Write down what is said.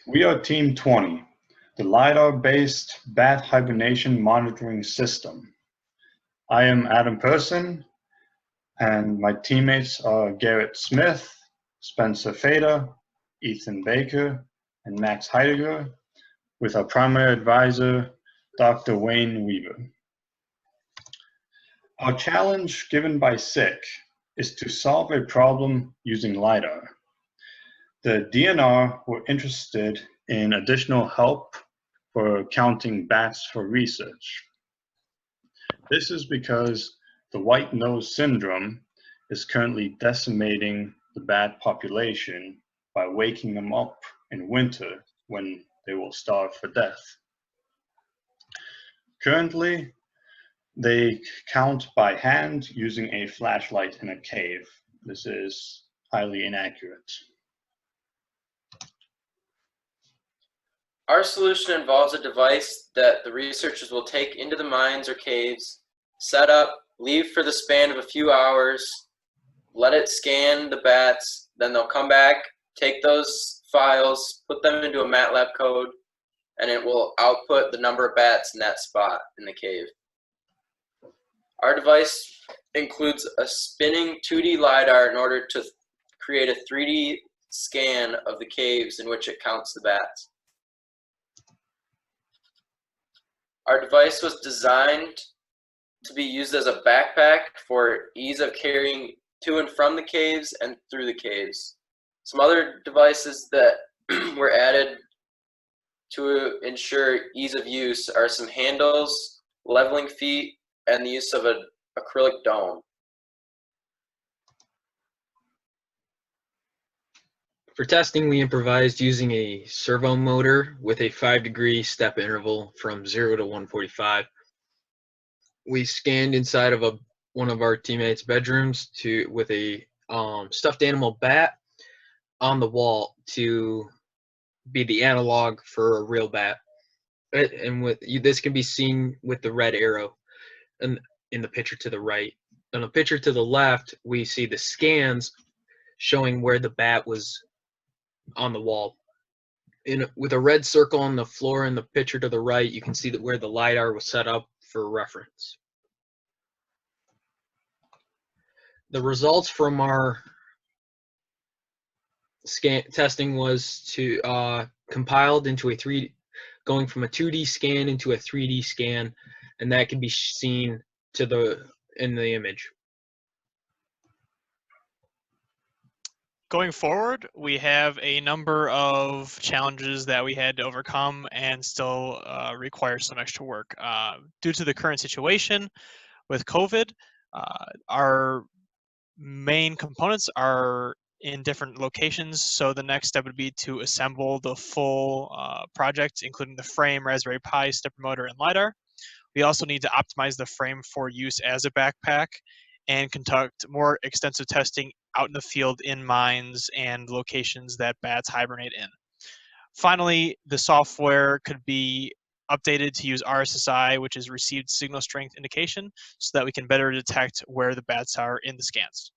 We are Team 20, the LiDAR-based bat hibernation monitoring system. I am Adam Persson, and my teammates are Garrett Smith, Spencer Fata, Ethan Baker, and Max Heidacker, with our primary advisor, Dr. Wayne Weaver. Our challenge given by SICK is to solve a problem using LiDAR. The DNR were interested in additional help for counting bats for research. This is because the white nose syndrome is currently decimating the bat population by waking them up in winter when they will starve for death. Currently, they count by hand using a flashlight in a cave. This is highly inaccurate. Our solution involves a device that the researchers will take into the mines or caves, set up, leave for the span of a few hours, let it scan the bats, then they'll come back, take those files, put them into a MATLAB code, and it will output the number of bats in that spot in the cave. Our device includes a spinning 2D LiDAR in order to create a 3D scan of the caves in which it counts the bats. Our device was designed to be used as a backpack for ease of carrying to and from the caves and through the caves. Some other devices that were added to ensure ease of use are some handles, leveling feet, and the use of an acrylic dome. For testing, we improvised using a servo motor with a 5-degree step interval from 0 to 145. We scanned inside of one of our teammates' bedrooms with a stuffed animal bat on the wall to be the analog for a real bat. And this can be seen with the red arrow in the picture to the right. On the picture to the left, we see the scans showing where the bat was on the wall. With a red circle on the floor in the picture to the right, you can see that where the LiDAR was set up for reference. The results from our testing was compiled into going from a 2D scan into a 3D scan, and that can be seen in the image. Going forward, we have a number of challenges that we had to overcome and still require some extra work. Due to the current situation with COVID, our main components are in different locations, so the next step would be to assemble the full project, including the frame, Raspberry Pi, stepper motor, and LiDAR. We also need to optimize the frame for use as a backpack and conduct more extensive testing out in the field in mines and locations that bats hibernate in. Finally, the software could be updated to use RSSI, which is received signal strength indication, so that we can better detect where the bats are in the scans.